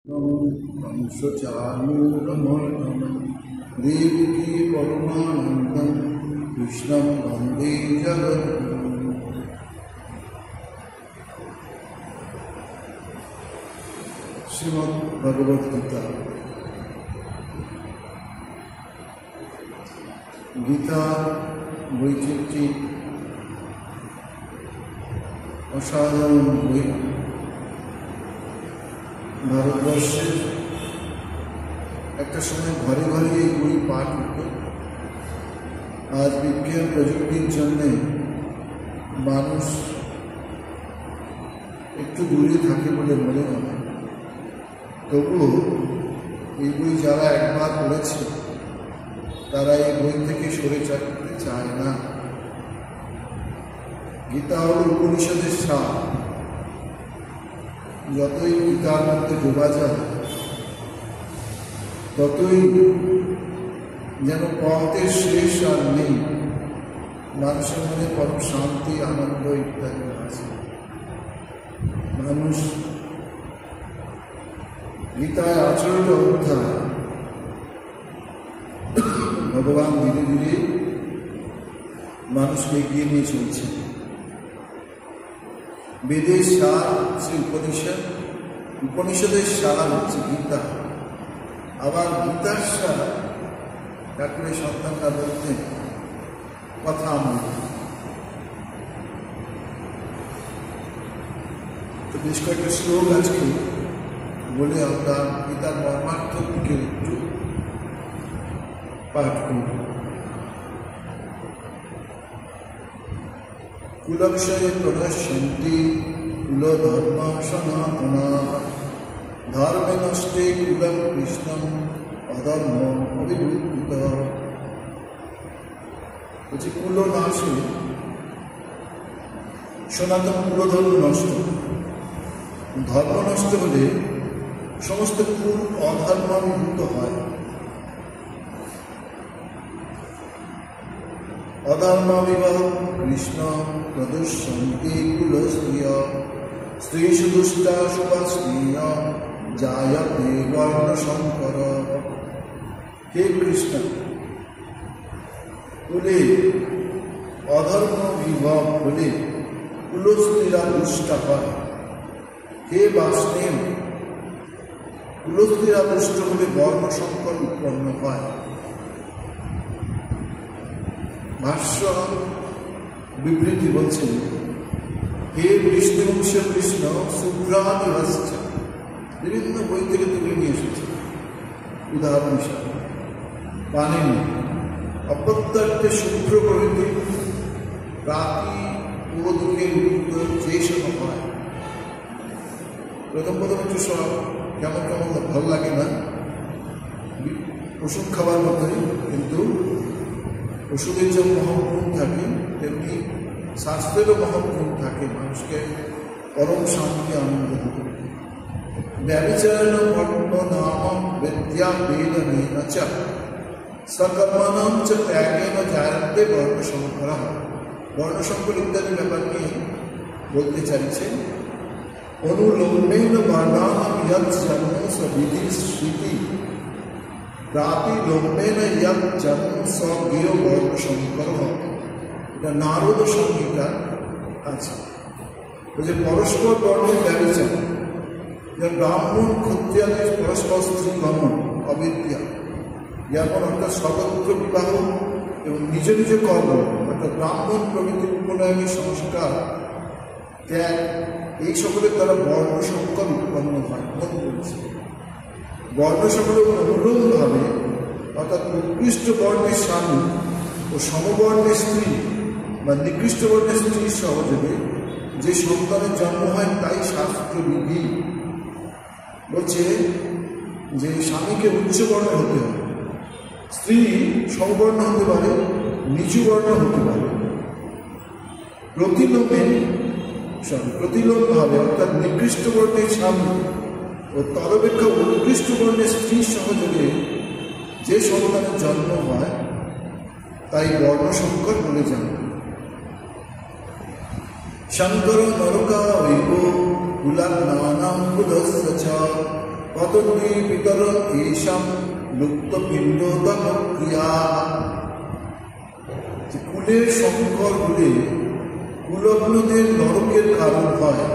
कंसचाणूरमर्दनं देवकी परमानन्दं कृष्णं वन्दे जगद्गुरुं। श्रीमद् भगवद गीता। गीता বইটি অসাধারণ বই। ভারতবর্ষের একটা সময় ঘরে ঘরে এই বই পাঠ হতো। আজ বিজ্ঞান প্রযুক্তির জন্যে মানুষ একটু দূরে থাকে বলে মনে হয়, তবুও এই বই যারা একবার পড়েছে তারা এই বই থেকে সরে যেতে চায় না। গীতা হল উপনিষদের সার। যতই গীতার মধ্যে ডোবা যায় ততই যেন পথের শেষ আর নেই। মানুষের মনে পরম শান্তি, আনন্দ ইত্যাদি আছে। মানুষ গীতায় 18টা অধ্যায় ভগবান ধীরে ধীরে মানুষকে এগিয়ে নিয়ে চলছে। বেদের সার হচ্ছে উপনিষদ, উপনিষদের সার হচ্ছে গীতা। আবার গীতার সার ঠাকুরের সন্তানরা বলতেন কথা অমৃত। তো বেশ কয়েকটা শ্লোক আজকে বলে আমরা গীতার মর্মার্থ থেকে একটু পাঠ করব। কুলক্ষয়ে প্রদর্শন্তি কুলধর্ম সনাতনাঃ ধর্মে নষ্টে কুলং কৃষ্ণং অধর্ম অবিভূতিতঃ। বলছি কুল নাশে সনাতন কুলধর্ম নষ্ট। ধর্ম নষ্ট হলে সমস্ত কুল অধর্মাভিভূত হয়। অধর্মাবিবাহ কৃষ্ণ প্রদর্শন্তি কুলস্ত্রিয় স্ত্রীষু দুষ্টা সুভাস্ত্রিয় জায়তে বর্ণশঙ্কর। হে কৃষ্ণ, কুলে অধর্ম বিভব হলে কুলস্ত্রীরা দুষ্ট হয়। হে বাসুদেব, কুলস্ত্রীরা দুষ্ট হলে বর্ণশঙ্কর উৎপন্ন হয়। ভাষ্য বিবৃতি বলছেন, হে বিষ্ণুবংশ কৃষ্ণ শুভ্রাদিভাশ্চ। বিভিন্ন বই থেকে তুলে নিয়ে এসেছে। উদাহরণ হিসাবে পানিনি অপত্যার্থে শুভ্র প্রভৃতি রাতি পুরোদিকে উদ্যুক্ত যে সব হয়। প্রথম একটু সব কেমন কেমন ভালো লাগে না, ওষুধ খাবার মতোই, কিন্তু ওষুধের যে মহৎগুণ থাকে তেমনি শাস্ত্রেরও মহৎগুণ থাকে। মানুষকে পরম শান্তি আনন্দ দিতে। ব্যভিচারেণ কর্ম নাম বিদ্যা বেদনেন চ সকর্মণাম চ ত্যাগেন জায়ন্তে বর্ণশঙ্করঃ। বর্ণশঙ্কর ইত্যাদি ব্যাপার নিয়ে বলতে চাইছেন। অনুলোমেন বর্ণানাম ইয়ৎ জন্ম সবিধি স্মৃতি প্রাতিলোমেন ইয়ৎ জন্ম স্বজ্ঞেয় বর্ণশঙ্করঃ। এটা নারদ সংহিতা আছে। যে পরস্পর বর্ণের ব্যবচার, যে ব্রাহ্মণ ক্ষত্রিয়াদের পরস্পর স্ত্রী গমন অবিদ্যা, যেমন অর্থাৎ সর্বত্র বিবাহ এবং নিজ নিজ কর্ম অর্থাৎ ব্রাহ্মণ প্রভৃতির উপনয়নী সংস্কার ত্যাগ, এই সকলের দ্বারা বর্ণশঙ্কর উৎপন্ন হয়। মন বলছে বর্ণশঙ্কর অনুরূপভাবে অর্থাৎ উৎকৃষ্ট বর্ণের স্বামী ও সমবর্ণের স্ত্রী বা নিকৃষ্ট বর্ণের স্ত্রীর সহযোগে যে সন্তানের জন্ম হয় তাই শাস্ত্রবিধি। বলছে যে স্বামীকে উচ্চ বর্ণ হতে হবে, স্ত্রী সমবর্ণ হতে পারে, নিচু বর্ণ হতে পারে। প্রতিলোমভাবে অর্থাৎ নিকৃষ্ট বর্ণের স্বামী ও তদপেক্ষা উৎকৃষ্ট বর্ণের স্ত্রীর সহযোগে যে সন্তানের জন্ম হয় তাই বর্ণশঙ্কর বলে জানে। शंकर नरका वैभो कुलानानां कुलस्य च পতন্তি পিতরন এইসব লুপ্ত পিণ্ডদম ক্রিয়া। কুলের সংকর হলে কুলগ্নদের নরকের কারণ হয়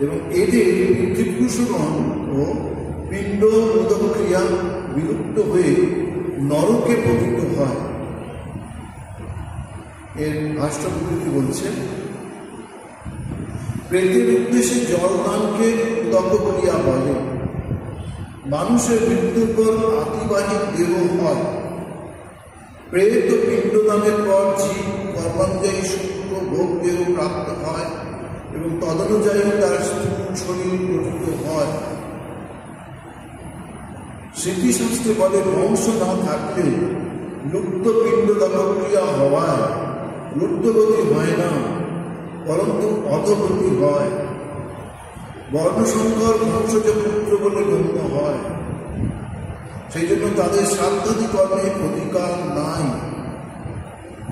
এবং এদের পিতৃপুরুষগণ ও পিণ্ড উদক ক্রিয়া বিলুপ্ত হয়ে নরকে পতিত হয়। এর রাষ্ট্রপতি বলছেন, প্রেতের উদ্দেশ্যে জলদানকে উদক ক্রিয়া বলে। মানুষের মৃত্যুর পর আতিবাহিক দেহ হয়। প্রেত পিণ্ডদানের পর জীব কর্মাঞ্জায়ী সূক্ষ্ম ভোগ দেহ প্রাপ্ত হয় এবং তদনুযায়ী তার স্থূল শরীর গঠিত হয়। স্মৃতিশাস্ত্রে বলে, বংশ না থাকলে লুপ্ত পিণ্ডদান ক্রিয়া হওয়ায় লুপ্তগতি হয় না, পরন্তু অধগতি হয়। বর্ণসংকর বংশজ পুত্র বলে গণ্য হয়। সেই জন্য তাদের শ্রাদ্ধাদি কর্মে অধিকার নাই।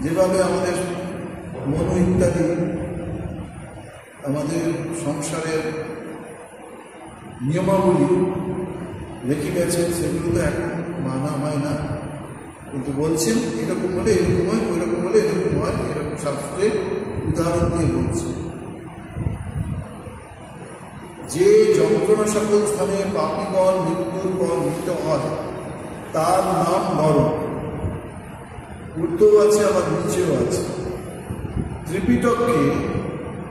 যেভাবে আমাদের মন ইত্যাদি আমাদের সংসারের নিয়মাবলী রেখে গেছেন, সেগুলো তো এখন মানা হয় না, কিন্তু বলছেন এরকম হলে এরকম হয়, ওইরকম হলে এরকম হয়, এরকম শাস্ত্রে উদাহরণ দিয়ে বলছে। যে যন্ত্রণা সকল স্থানে পাপীগণ মৃত্যুর পর মৃত হয় তার নাম নরক। ঊর্ধ্বও আছে আবার নিচেও আছে। ত্রিপিটকে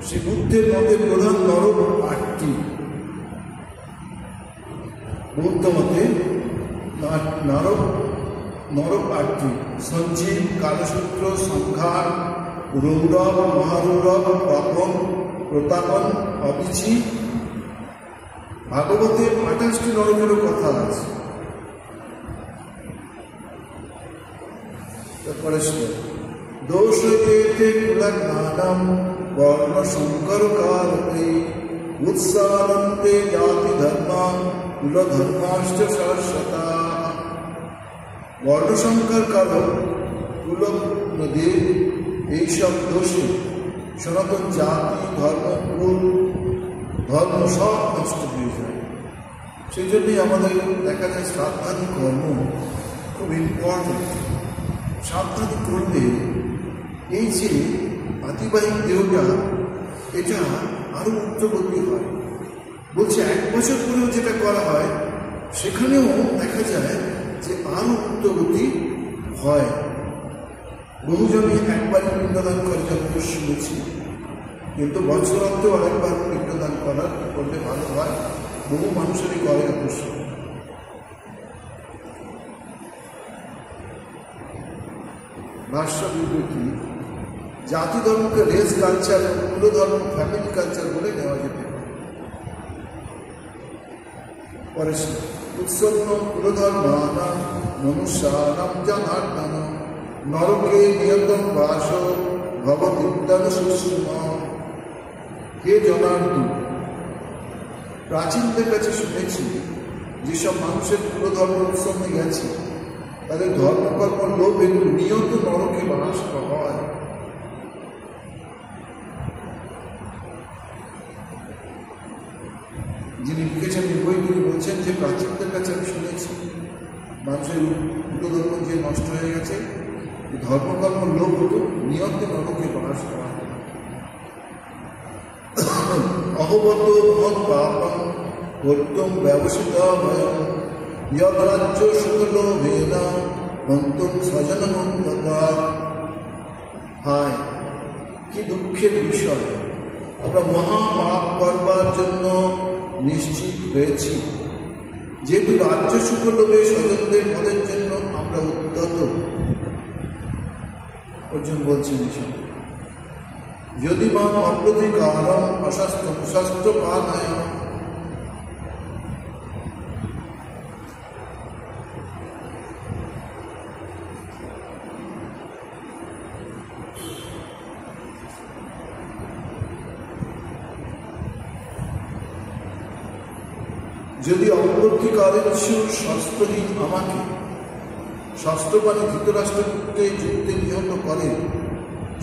শ্রী বুদ্ধের মতে প্রধান নরক 8টি। বৌদ্ধ মতে নরক 8টি: সঞ্জীব, কালসূত্র, সংঘার, রৌরব, মহারৌরব, পাপন, প্রতাপন, অবিচি। ভাগবতে 28টি নরকেরও কথা আছে। তারপরে দোষ হইতে কুলগ্নানাম বর্ণ সংকর কারতে উৎসাহানন্তে জাতি ধর্মাম কুলধর্মাশ্চ সরস্বতা। বর্ণসংকর কারণ কুলগ্নদের এইসব দোষে সনাতন জাতি, ধর্ম, কুল, ধর্ম সব নষ্ট হয়ে যায়। সেই জন্যই আমাদের দেখা যায় শ্রাদ্ধাদি কর্ম খুব ইম্পর্টেন্ট। শ্রাদ্ধাদি করলে এই যে আতিবাহিক দেহটা, এটা আরো উচ্চগতি হয়। বলছে 1 বছর পরেও যেটা করা হয় সেখানেও দেখা যায় যে আরো উচ্চগতি হয়। বহুজনই একবারই পিণ্ডদান করে যতদূর শুনেছি, কিন্তু বছরান্তেও আরেকবার পিণ্ডদান করলে ভালো হয়। বহু মানুষেরই করে অবশ্য। ভাষ্য বিবৃতি: জাতি ধর্মকে রেস কালচার, কুল ধর্ম ফ্যামিলি কালচার বলে নেওয়া যেতে পারে। পরে উৎসন্ন কুলধর্মানাম মনুষ্যানাম জনার্দন নরকে নিয়তম বাস ভবতীর্তন সুষুম। হে জনার্দন, প্রাচীনদের কাছে শুনেছি যেসব মানুষের কুলধর্ম উৎসন্নে গেছে তাদের ধর্মকর্ম লোভ একটু নিয়ত নরকে বাস হয়। যিনি লিখেছেন এই বই, তিনি বলছেন যে প্রাচীনদের কাছে আমি শুনেছি মানুষের কুলধর্ম যে নষ্ট হয়ে গেছে, ধর্মকর্ম লোভ হতো নিয়ত নরকে বাস হয়। অহবত মহৎ পাপম কর্তুম ব্যবসিত ভয়ম যদ্রাজ্য সুখলোভেন হন্তুম স্বজনমন্তকা। হায়, কি দুঃখের বিষয়! আমরা মহা পাপ করবার জন্য নিশ্চিত হয়েছি, যেহেতু রাজ্য সুখলোভে স্বজনদের মদের জন্য আমরা উদ্যত। অর্জুন বলছেন বিষয়, যদি মা অপ্রতিকারম অস্বাস্থ্য পানায়। যদি অপ্রতিকারের শস্ত্রহীন আমাকে শস্ত্রপানে ধৃতরাষ্ট্রপুত্রে যুদ্ধে নিহত করে,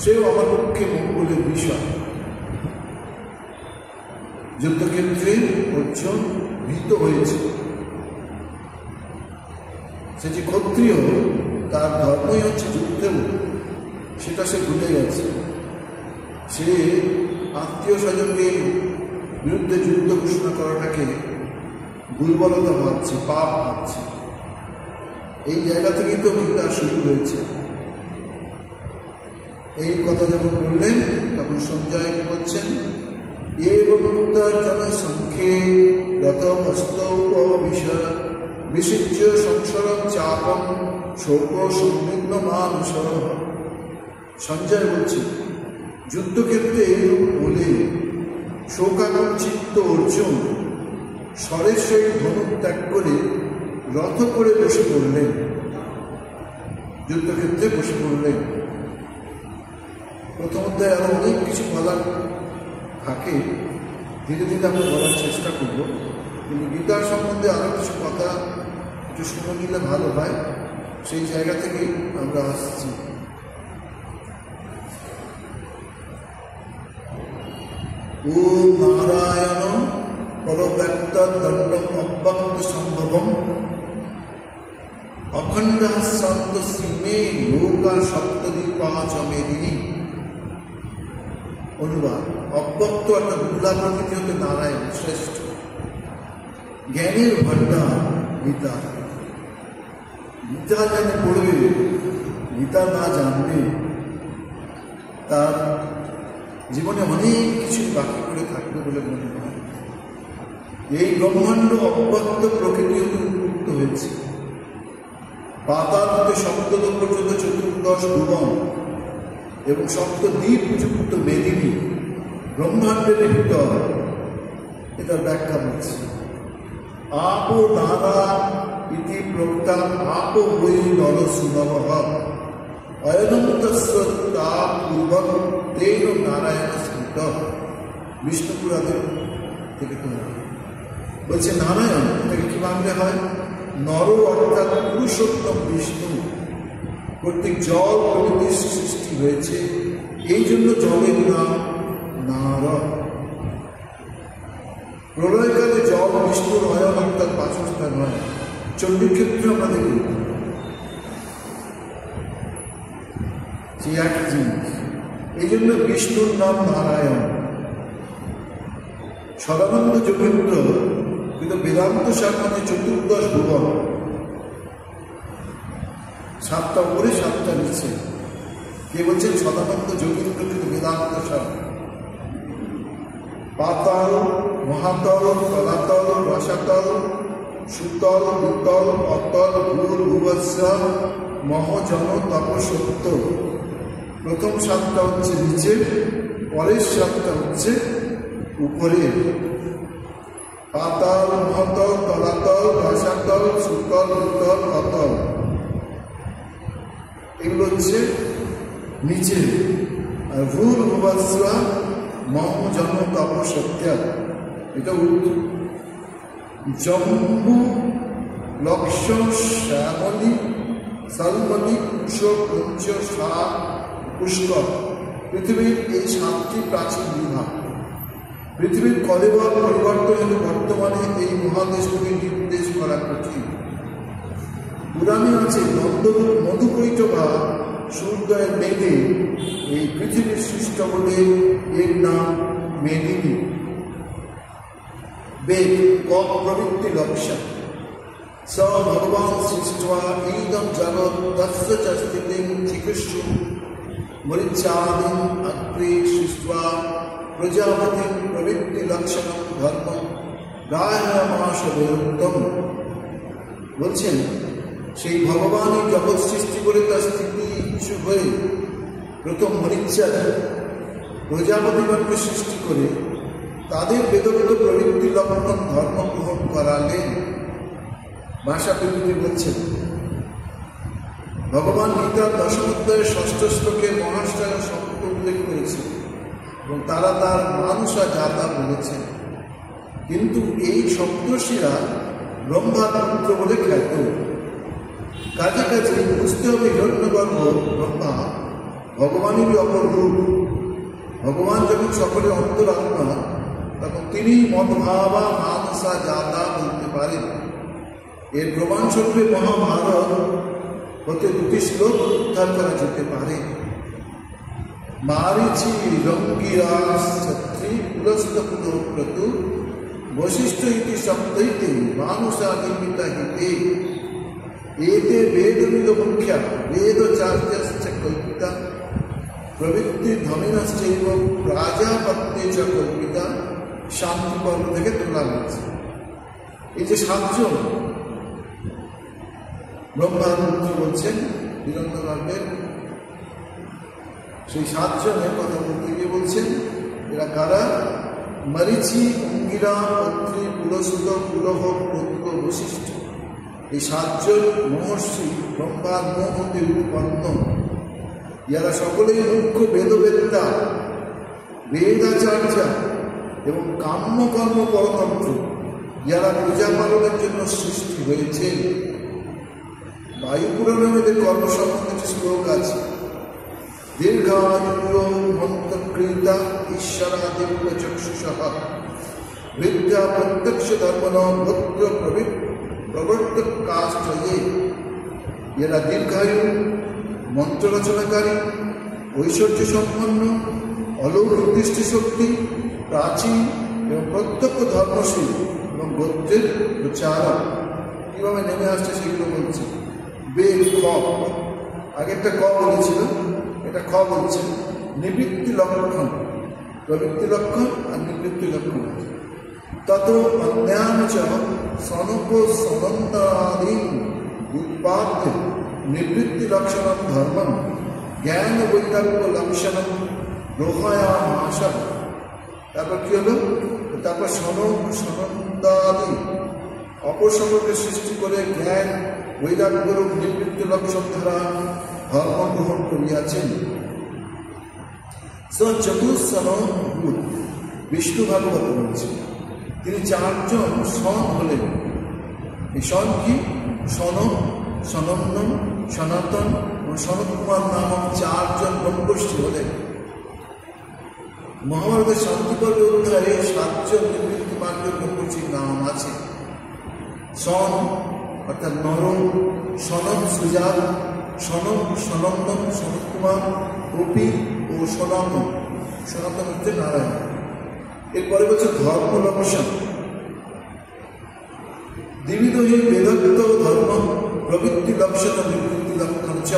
সেও আমার পক্ষে মঙ্গলের বিষয়। যুদ্ধক্ষেত্রে অর্জুন ভীত হয়েছে। সে যে ক্ষত্রিয়, তার ধর্মই হচ্ছে যুদ্ধেও, সেটা সে ভুলে গেছে। সে আত্মীয় স্বজনদের বিরুদ্ধে যুদ্ধ ঘোষণা করাটাকে দুর্বলতা ভাবছে, পাপ ভাবছে। এই জায়গা থেকেই তো গীতা শুরু হয়েছে। এই কথা যখন বললেন তখন সঞ্জয় বলছেন, জনসংখ্যে বিসিজ্য সংসারম চাপম শোক সংবিঘ্ন মানুষ। সঞ্জয় বলছে, যুদ্ধক্ষেত্রে এইরূপ বলে শোকাকাঙ্ক্ষিত অর্জুন স্বরের সহিত ধনুক ত্যাগ করে রথ করে বসে পড়লেন, যুদ্ধক্ষেত্রে বসে পড়লেন। প্রথম অধ্যায়ে আরো অনেক কিছু বলার থাকে, ধীরে ধীরে আমরা বলার চেষ্টা করব। কিন্তু গীতার সম্বন্ধে আরো কিছু কথা একটু শুনে নিলে ভালো হয়, সেই জায়গা থেকেই আমরা আসছি। ও নারায়ণ পরব্যক্ত দণ্ডম অব্যক্ত সম্ভবম অখণ্ড সন্ত সীমে লোকা সপ্তদ্বীপাচ মেদিনী। অনুবাদ, অব্যক্ত একটা দুর্লভ প্রকৃতি হতে নারায়ণ শ্রেষ্ঠ, জ্ঞানের ভাণ্ডার গীতা। গীতা জানে পড়বে, গীতা না জানবে তার জীবনে অনেক কিছু বাকি করে থাকবে বলে মনে হয়। এই ব্রহ্মাণ্ড অব্যক্ত প্রকৃতি হতে উন্মুক্ত হয়েছে। পাতাল হতে সপ্তলোক পর্যন্ত চতুর্দশ ভুবন এবং সপ্তদ্বীপ যুক্ত মেদিনী ব্রহ্মাণ্ডের ভিতর, এটা ব্যাখ্যা বলছে। আপো নারা ইতি প্রক্তা আপো বৈ নর সুনবঃ অয়নন্তস্য তা পূর্বক তেন নারায়ণ স্মৃত। বিষ্ণুপুরাণের থেকে তোমরা বলছে, নারায়ণ এটাকে কি মানলে হয়? নর অর্থাৎ পুরুষোত্তম বিষ্ণু কর্তৃক জল প্রকৃতির সৃষ্টি হয়েছে, এই জন্য জলের নাম নার। প্রলয়কালে জল বিষ্ণুর অয়ন অর্থাৎ বাসস্থান হয়। চণ্ডীর ক্ষেত্রে আমরা দেখি সেই একই জিনিস, এই জন্য বিষ্ণুর নাম নারায়ণ। সদানন্দ যোগেন্দ্র কিন্তু বেদান্ত শাখাতে চতুর্দশ ভুবন, 7টা উপরে 7টা নিচে। কে বলছেন? সদানন্দ যোগেন্দ্র কিন্তু বেদান্ত শাখা। পাতাল, মহাতল, তলাতল, রসাতল, সুতল, ভূতল, অতল, ভূর, ভুবস্য, মহজন, তপসত্য। প্রথম 7টা হচ্ছে নিচে, পরের 7টা হচ্ছে উপরে। পাতাল, মহাতল, তলাতল, রসাতল, সুতল, ভূতল, অতল, এগুলো হচ্ছে নিচে। আর ভূর, ভুবস্য, মহজন, তপসত্য, এটা উত্তর। জম্বু, লক্ষ, শ্যামলী, সালমণি, কুশ, কুঞ্জ, সাপ, পুষ্কর, পৃথিবীর এই 7টি প্রাচীন বিভাগ। পৃথিবীর কলেবর পরিবর্তন হলে বর্তমানে এই মহাদেশগুলি নির্দেশ করা কঠিন। পুরাণে আছে নন্দরূপ মধুকৈটভা সূর্যের মেঘে এই পৃথিবীর সৃষ্ট বলে এর নাম মেদিনী। বেদ কক প্রবৃত্তি লক্ষ্য স ভগবান সৃষ্টা ইদম জগৎ তস্য চ স্থিতিং চিকিৎসু মরিচ্ছাদিন অগ্রে সৃষ্টা প্রজাপতিং প্রবৃত্তি লক্ষণম ধর্ম রায়মাসবেরুত্তম। বলছেন, সেই ভগবানই জগৎ সৃষ্টি করে তার স্থিতি ইচ্ছু হয়ে প্রথম মরিচ্ছা প্রজাপতিগণকে সৃষ্টি করে তাদের বেদগত প্রবৃত্তি লক্ষণ ধর্ম গ্রহণ করালেন। ভাষা বিবৃতি বলছেন, ভগবান গীতার 10ম অধ্যায়ের 6ষ্ঠ শ্লোকে মহাশ্চর্য শব্দ উল্লেখ করেছে এবং তারা তার মানুষা জাতা বলেছেন। কিন্তু এই সপ্তর্ষিরা ব্রহ্মার পুত্র বলে খ্যাত। কাজে কাজে বুঝতে হবে হিরণ্যগর্ভ ব্রহ্মা ভগবানেরই অপর রূপ। ভগবান যখন সকলের অন্তরাত্মা, তখন তিনি মদভাবা মানসা জাতা বলতে পারেন। এর প্রমাণস্বরূপে মহাভারত হতে দুটি শ্লোক উদ্ধার করা যেতে পারে। মারিচি রঙ্গিরাজ ছত্রী পুলস্তপুলো ক্রতু বশিষ্ঠ ইতি শব্দইতে মানুষা নির্মিতা হিতে এতে বেদবিদ মুখ্যা বেদচার্যশ্চ কল্পিতা প্রবৃত্তি ধমিনশ্চৈব প্রাজাপত্যে চ কল্পিতা। শান্তি পর্ব থেকে তোলা হয়েছে। এই যে সাতজন ব্রহ্মারুদ্র বলছেন হিরণ্যগর্ভের, সেই সাতজনের কথা বলতে গিয়ে বলছেন এরা কারা? মরিচি, অঙ্গিরা, অত্রি, পুলস্ত, পুলহ, প্রদ্য, বশিষ্ঠ। এই সাতজন মহর্ষি ব্রহ্মার মুখ হতে উৎপন্ন। ইয়ারা সকলেই মুখ্য বেদবেত্তা, বেদাচার্য এবং কাম্যকর্ম পরতন্ত্র। ইয়ারা পূজা পালনের জন্য সৃষ্টি হয়েছে। বায়ুপুরাণের মধ্যে কর্ম সম্বন্ধে শ্লোক আছে। দীর্ঘায়ু মন্ত্রকৃতা ঈশ্বরাদিব্য চক্ষুষঃ বিদ্যা প্রত্যক্ষ ধর্মণ ভদ্র প্রবর্তক কাষ্টয়ে। এরা দীর্ঘায়ু, মন্ত্র রচনাকারী, ঐশ্বর্য সম্পন্ন, অলৌকিক দৃষ্টিশক্তি, প্রাচীন এবং প্রত্যক্ষ ধর্মশীল এবং গোত্রের প্রচারক। কীভাবে নেমে আসছে সেগুলো বলছে। বেদ খ, আগেরটা ক বলেছিল, এটা খ বলছে। নিবৃত্তি লক্ষণ, প্রবৃত্তি লক্ষণ আর নিবৃত্তি লক্ষণ। তত অন্যান্য চ সনক সনন্দাদি উৎপাদ্য নিবৃত্তি লক্ষণম ধর্মম জ্ঞান বৈরাগ্য লক্ষণম রোহায়ামাশা। তারপর কি হলো? তারপর সনক সনন্দাদি অপসর্গকে সৃষ্টি করে জ্ঞান বৈরাগ্যরূপ নিবৃত্তি লক্ষণ দ্বারা ধর্ম গ্রহণ করিয়াছেন। চতুর্সন বিষ্ণু ভাগবত বলছে তিনি চারজন সন হলেন। এই সন কি? সনক, সনন্দন, সনাতন ও সনত কুমার নামক চারজন ব্রহ্মর্ষি হলেন। মহাভারতের শান্তিপর্ব অধ্যায়ে সাতজন নিবৃত্তিমার্গ ব্রহ্মর্ষির নাম আছে। সন অর্থাৎ নর, সনক সুজাত, সনক সনন্দন, সনত কুমার, কপি ও সনাতন। সনাতন হচ্ছে নারায়ণ। এরপরে বলছে ধর্ম লক্ষণ। দ্বিবিধ বেদত্ব ধর্ম প্রবৃত্তি লক্ষণ নিবৃত্তি লক্ষণ চ।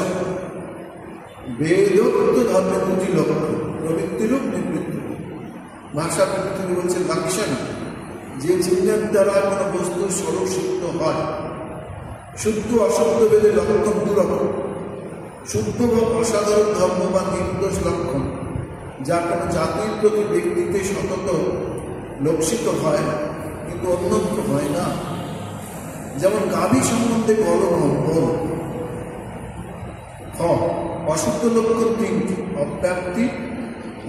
বেদোক্ত ধর্মের দুটি লক্ষণ, প্রবৃত্তিরূপ নিবৃত্তি। ভাষা তিনি বলছে লক্ষণ, যে চিহ্নের দ্বারা কোনো বস্তুর স্বরূপ সিদ্ধ হয়। শুদ্ধ অশুদ্ধ বেদে লক্ষণ দুরকম। শুদ্ধ বা অসাধারণ ধর্ম বা নির্দোষ লক্ষণ, যা কোনো জাতির প্রতি ব্যক্তিতে সতত লক্ষিত হয় কিন্তু অন্যত্র হয় না। যেমন গাভী সম্বন্ধে গলগম্ভ। অশুদ্ধ লক্ষণ তিনটি। অব্যাপ্তি,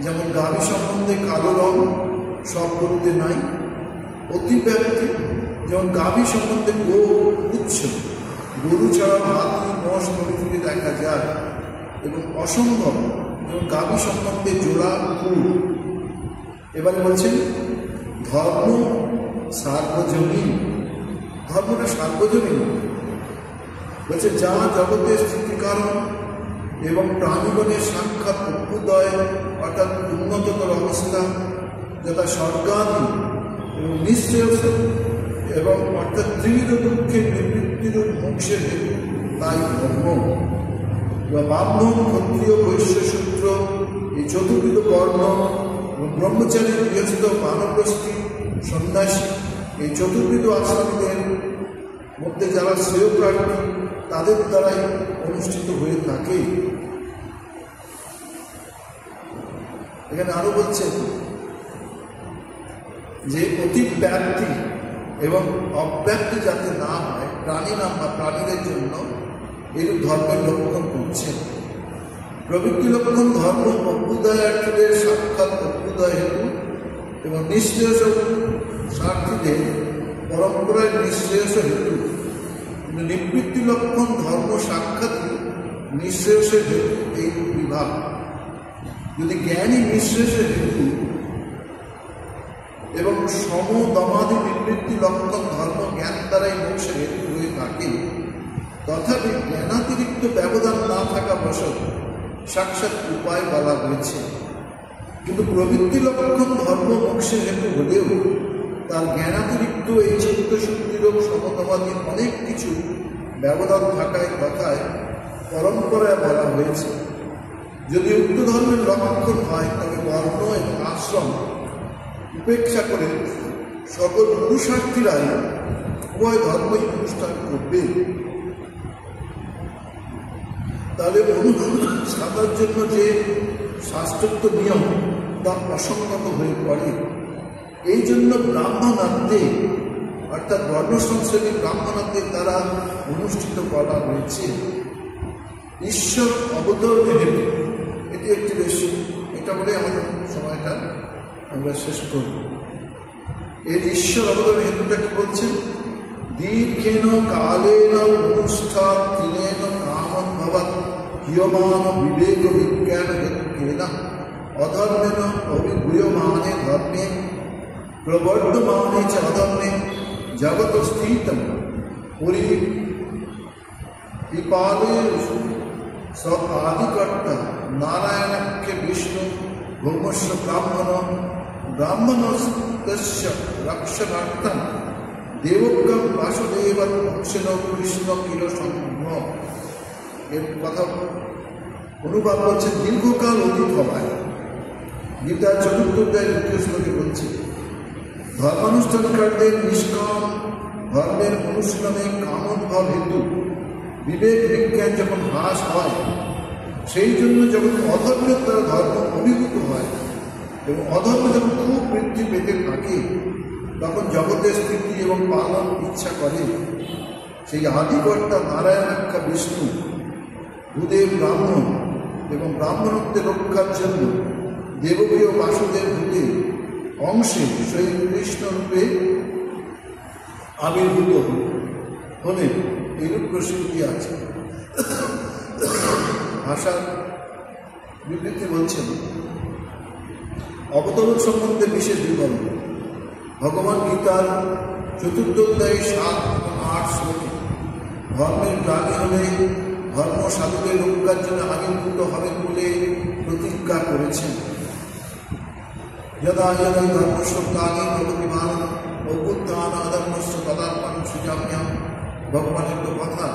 যেমন গাভী সম্বন্ধে কালো রং সব গরুতে নাই। অতিব্যাপ্তি, যেমন গাভী সম্বন্ধে গো উচ্ছ, গরু ছাড়া হাতি, মোষ প্রভৃতিকে দেখা যায়। এবং অসম্ভব, যেমন গাভী সম্বন্ধে জোড়া কুল। এবারে বলছেন ধর্ম সার্বজনীন। ধর্মটা সার্বজনীন বলছে যা জগতের স্থিতিকারণ এবং প্রাণীগণের সাক্ষাৎ অভ্যুদয় অর্থাৎ উন্নততর অবস্থা, যথা স্বর্গাদি এবং নিঃশ্রেয়স এবং অর্থাৎ ত্রিবিধ দুঃখের নিবৃত্তিরূপ মোক্ষের হেতু, তাই ধর্ম। ব্রাহ্মণ, ক্ষত্রিয়, বৈশ্য, শূদ্র এই চতুর্বিধ বর্ণ এবং ব্রহ্মচারী, গৃহস্থ, বানপ্রস্থি, সন্ন্যাসী এই চতুর্বিধ আশ্রমীদের মধ্যে যারা শ্রেয় প্রার্থী তাদের দ্বারাই অনুষ্ঠিত হয়ে থাকে। এখানে আরো বলছেন যে অতিব্যাপ্তি এবং অব্যাপ্তি যাতে না হয় প্রাণী নাম বা প্রাণীদের জন্য এরূপ ধর্মের লক্ষণ করছেন। প্রবৃত্তি লক্ষণ ধর্ম অভ্যুদয়ার্থীদের সাক্ষাৎ অভ্যুদয় হেতু এবং নিঃশ্রেয়স স্বার্থীদের পরম্পরায় নিঃশ্রেয়স হেতু। কিন্তু নিবৃত্তি লক্ষণ ধর্ম সাক্ষাৎই নিঃশ্রেয়সের হেতু। এই বিভাগ যদি জ্ঞানী নিঃশ্রেয়সের হেতু এবং সমদমাদি নিবৃত্তি লক্ষণ ধর্ম জ্ঞান দ্বারাই মোক্ষের হেতু হয়ে থাকে, তথাপি জ্ঞানাতিরিক্ত ব্যবধান না থাকা বশত সাক্ষাৎ উপায় বলা হয়েছে। কিন্তু প্রবৃত্তি লক্ষণ ধর্ম মোক্ষের হেতু হলেও তার জ্ঞানাতিরিক্ত এই চিত্তশুদ্ধিরূপ সমদমাদি অনেক কিছু ব্যবধান থাকায় কথায় পরম্পরায় বলা হয়েছে। যদি উক্ত ধর্মের লক্ষণ হয় তবে বর্ণ এবং আশ্রম উপেক্ষা করে সকল পুরুষার্থীরাই উভয় ধর্মই অনুষ্ঠান করবে। তাহলে সাধার জন্য যে শাস্ত্রোক্ত নিয়ম তা অসঙ্গত হয়ে পড়ে। এই জন্য ব্রাহ্মণার্থে অর্থাৎ বর্ণসংশ্রেণী ব্রাহ্মণার্থের দ্বারা অনুষ্ঠিত করা হয়েছে। ঈশ্বর অবতরণের হেতু এটি একটি বেশি, এটা বলে আমাদের সময়টা আমরা শেষ করব। এই ঈশ্বর অবতরণের হেতুটা কি বলছেন? দীর্ঘেন কালেন অনুষ্ঠান তিনেন কামন ভবৎ হিয়মান বিবেক বিজ্ঞান হেতুকেন অধর্মেন অভিভূয়মানে ধর্মে প্রবর্ধমানে চ অধর্মে জগৎ স্থিতম পরিপালে সব আদিকর্তা নারায়ণকে বিষ্ণু ভৌমস্য ব্রাহ্মণস্য রক্ষণার্থম দেবজ্ঞম বাসুদেব মোক্ষেন কৃষ্ণ কিল সম্ভ। এর কথা অনুবাদ করছে দীর্ঘকাল অতীত হওয়ায়। গীতার চতুর্থ অধ্যায় ২য় শ্লোকে বলছে, ধর্মানুষ্ঠানকারীদের নিষ্কাম ধর্মের অনুশীলনে কামোদ্ভব হেতু বিবেক বিজ্ঞান যখন হ্রাস হয়, সেই জন্য যখন অধর্মের দ্বারা ধর্ম অভিভূত হয় এবং অধর্ম যখন খুব বৃদ্ধি পেতে থাকে, তখন জগতের স্থিতি এবং পালন ইচ্ছা করে সেই আদিকর্তা নারায়ণাখ্যা বিষ্ণু ভূদেব ব্রাহ্মণ এবং ব্রাহ্মণত্বের রক্ষার জন্য দেবকী ও বাসুদেব ভূতের অংশে সেই কৃষ্ণ রূপে আবির্ভূত হলে এইরূপ প্রসঙ্গটি আছে। ভাষার বিবৃতি বলছেন, অবতরণ সম্বন্ধে বিশেষ বিবরণ ভগবান গীতার চতুর্থ অধ্যায়ে ৭ এবং ৮ শ্লোকে ধর্মের গ্লানি হলে ধর্ম সাধুদের রক্ষার জন্য আবির্ভূত হবেন বলে প্রতিজ্ঞা করেছেন। যদা যদা ধর্মস্য গ্লানি ভবতি ভারত অভ্যুত্থান অধর্মস্য তদাত্মান সুজাম্যাম, ভগবানের তো কথা।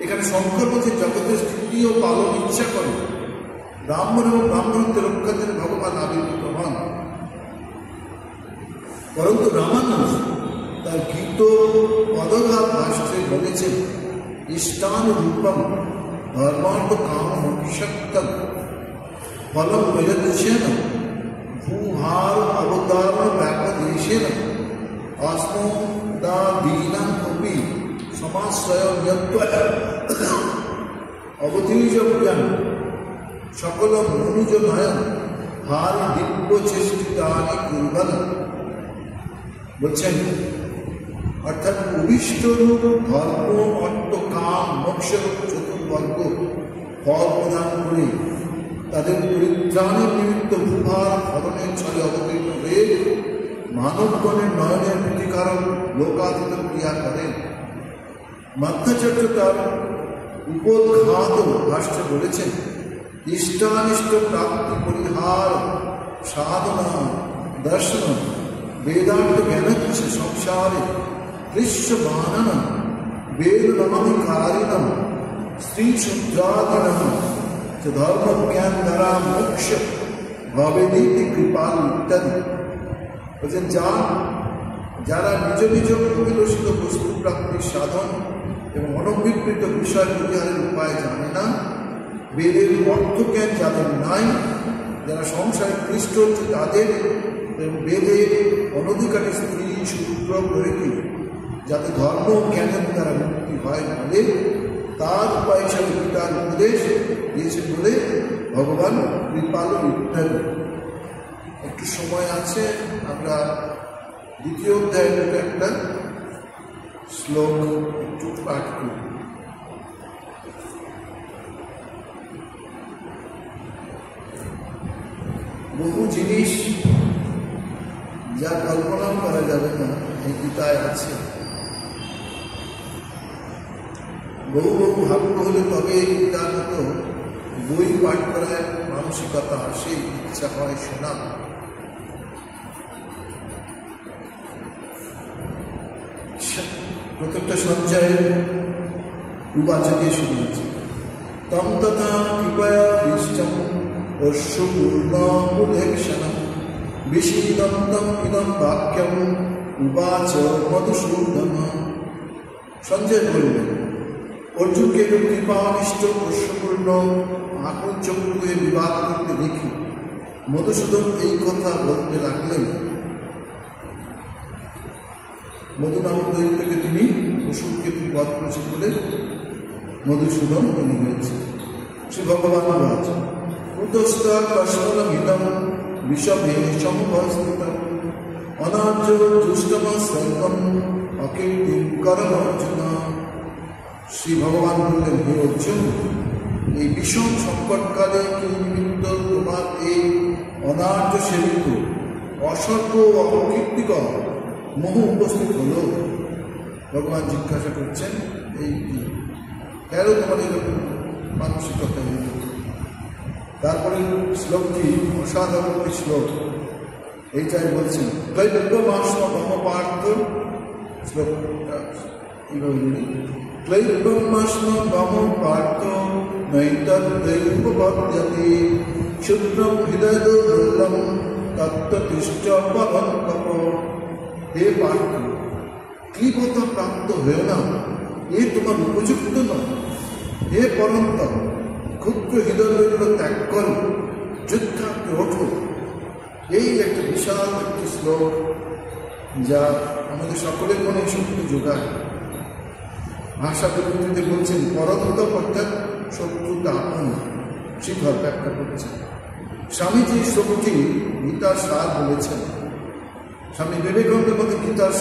এখানে শঙ্কর বলছে জগতের স্থিতি ও পালন ইচ্ছা করে ব্রাহ্মণ এবং ব্রাহ্মণত্বের রক্ষার জন্য ভগবান আবির্ভূত হন। পরন্তু রামানুজ তার গীত পদঘাত ভাষ্যে বলেছেন, ইষ্টান রূপম ধর্মার্থ কাম মোক্ষম ফলম বয়চ্ছেন ভূহার অবতারণ ব্যাপদেশেন अस्मदादीनां अपि समाश्रययत्वा अवधीयज्ञान सकलं मनुजनयन हारि दिव्यचेष्टितानि कुर्वन्। বলছেন অর্থাৎ অভিষ্টরূপ ধর্ম অর্থ কাম মোক্ষরূপ চতুর্বর্গ ফল প্রদান করে তাদের পরিত্রাণের নিমিত্ত ভূভার ফলনের ছলে অবতীর্ণ হয়ে মানবগণের নয়নের প্রতিকারক লোকাতীত ক্রিয়া করেন। মধ্যাচার্য তার উপোদ্ঘাত ভাষ্যে বলেছেন, ইষ্টানিষ্ট প্রাপ্তি পরিহার সাধনা দর্শন वेदांत ज्ञानच्च संसारे दृश्यमाननं वेदनमधिकारिणं स्त्रीशूद्रादिनं च धर्मज्ञान द्वारा मोक्ष भवेदिति कृपालु इत्यादि। বলছেন যারা নিজ নিজ অভিলষিত বস্তু প্রাপ্তির সাধন এবং অনভিপ্রেত বিষয় পরিহারের উপায় জানে না, বেদের অর্থজ্ঞান যাদের নাই, যারা সংসারে ক্লিষ্ট হচ্ছে তাদের বেদের অনধিকারী স্ত্রী সূত্র প্রয়োগী যাতে ধর্ম জ্ঞানের দ্বারা মুক্তি হয় বলে তার উপায় হিসাবে গীতার উপদেশ দিয়েছেন বলে ভগবান কৃপালু ইত্যাদি। একটু সময় আছে, আমরা দ্বিতীয় অধ্যায়ের একটা শ্লোক একটু পাঠ করি। বহু জিনিস যা কল্পনাও করা যাবে না এই গীতায় আছে। বহু বহু ভাগ্য হলে তবে এই গীতার মতো বই পাঠ করার মানসিকতা আসে, ইচ্ছা হয় শোনা। প্রত্যেকটা সঞ্চয়ের উবাচ দিয়ে শুরু হচ্ছে। তম তথা কৃপয়া বিষ্টম অশ্বপূর্ণমুদেক্ষণম বিশীদন্তম ইদম বাক্যম উবাচ মধুসূদন। সঞ্জয় বললেন, অর্জুনকে কৃপানিষ্ঠ অশ্বপূর্ণ আক্রোশ চক্র হয়ে বিবাদ করতে দেখি মধুসূদন এই কথা বলতে লাগলেন। মধু নামক দৈত্য থেকে তিনি অসুরকে বধ করেছেন বলে মধুসূদন তিনি হয়েছে। শ্রী ভগবান বলেছেন, উতস্থ কষ্টমিদম বিষভে সমবস্থিতম অনার্য দুষ্টম সর্বম অকীর্তিম করম অর্জুন। শ্রী ভগবান বললেন, হে অর্জুন, এই বিষম সংকটকালে কি নিমিত্ত তোমার এই অনার্য সেবিত অসর্গ অকীর্তিকর মোহ উপস্থিত হল? ভগবান জিজ্ঞাসা করছেন, এই কি কেন তোমার এরকম মানসিকতা হইল? তারপরে শ্লোকটি অসাধারণ একটি শ্লোক, এইটাই বলছেন, ক্লৈব্যমাশ্ম মম পার্থ। শ্লোকটা এইভাবে বলি, ক্লৈব্যমাশ্ম মম পার্থ নৈতদ্বৈবপদ্যতে ক্ষুদ্রম হৃদয়দৌর্বল্যম তত্ত্বতিষ্ঠ পবনকপ। হে পার্থ, কৃপতা প্রাপ্ত হয়ে না, এ তোমার উপযুক্ত নয়। হে পরন্তপ, ক্ষুদ্র হৃদয়গুলো ত্যাগ করো, যুদ্ধাগ্রে ওঠো। এই একটা বিশাল একটি শ্লোক যা আমাদের সকলের মনে শক্তি যোগায়। ভাষা বিভূতিতে বলছেন, পরন্তপ অর্থাৎ শত্রুতা আপন। শিখর ব্যাখ্যা করছেন, স্বামীজি শ্লোকটি গীতার সার বলেছেন। স্বামী বিবেকানন্দের মধ্যে গীতার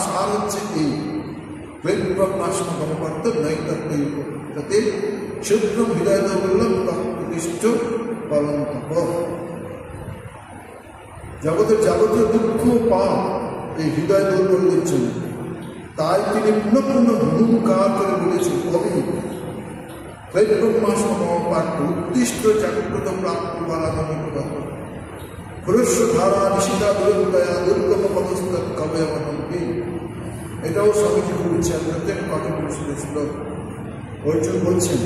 সার হচ্ছে এই, ক্লৈব্যমাশ্ম মম পার্থ নৈতদ্বৈবপদ্যতে ক্ষুদ্রম হৃদয়দৌর্বল্যম তত্ত্বতিষ্ঠ পবনকপ। জগতের যাবতীয় দুঃখ পাপ এই হৃদয় দৌর্বল্যের জন্য। তাই তিনি পুনঃ পুনঃ হুঙ্কার করে বলেছেন, কবি, ক্লৈব্যমাশ্ম মম পার্থ উদ্দিষ্ট জাগ্রত প্রাপ্ত বালানন্দ পুরস্ব ধারা নিশিতা দুর্দয়া দুর্গম পদস্থ কবয়বনম্পি। এটাও স্বামীজি বলছেন, প্রত্যেক কঠোর শ্লোক। অর্জুন বলছেন,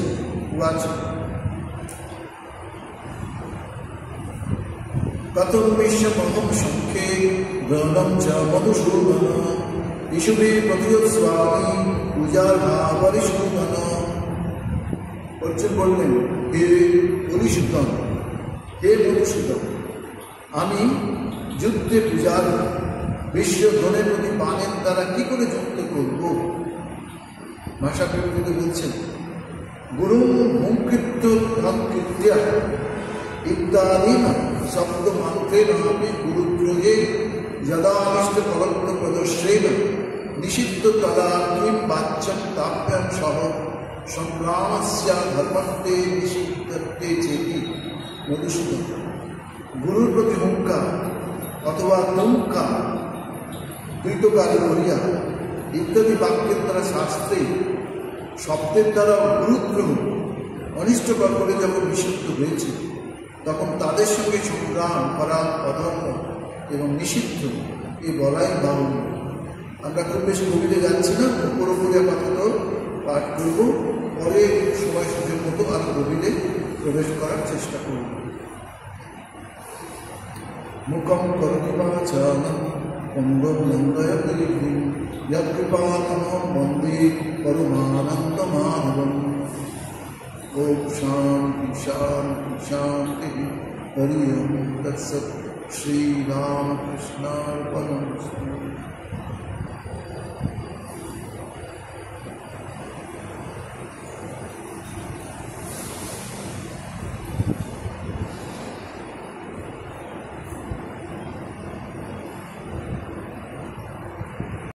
উবাচ কতম বিশ্বমহম সংখ্যে গ্রহণম চ মধুসূদন ইশুভে প্রতিস্বামী পূজার ভাবরিসূদন। অর্জুন বললেন, হে পরিসূদন, হে মধুসূদন, আমি যুদ্ধে পূজার বিশ্ব ধনের প্রতি বাণের দ্বারা কি করে যুক্ত করব? ভাষা বিভূতিতে বলছেন, গুরু মুঙ্কৃত্য ধনকৃত্যা ইত্যাদি শব্দ মন্ত্রেণ আমি গুরুদ্রোহে যদানিষ্ট ফলত্ব প্রদর্শেন নিষিদ্ধ তদা কিং বাচ্যম তাপ্যাম সহ সংগ্রামস্য ধর্মত্বে নিষিদ্ধত্বে চেতি। মধুসূদন, গুরুর প্রতি হুঙ্কার অথবা হুঙ্কার কৃতকারী করিয়া ইত্যাদি বাক্যের দ্বারা শাস্ত্রে শব্দের দ্বারা গুরুদ্রোহ অনিষ্টকর করে যখন নিষিদ্ধ হয়েছে, তখন তাদের সঙ্গে সংগ্রাম করা অধর্ম এবং নিষিদ্ধ এ বলাই বাহুল্য। আমরা খুব বেশি গভীরে যাচ্ছি না, উপর উপরে আপাতত পাঠ করব, পরে সময় সুযোগ মতো আরো গভীরে প্রবেশ করার চেষ্টা করব। মুখম করতি বাচালম পঙ্গম লঙ্ঘয়তে গিরিম যৎকৃপাতমহং বন্দে পরমানন্দমাধবম। ওম শান্তি শান্তি শান্তি। হরি ওম তৎসৎ। শ্রীরামকৃষ্ণার্পণমস্তু।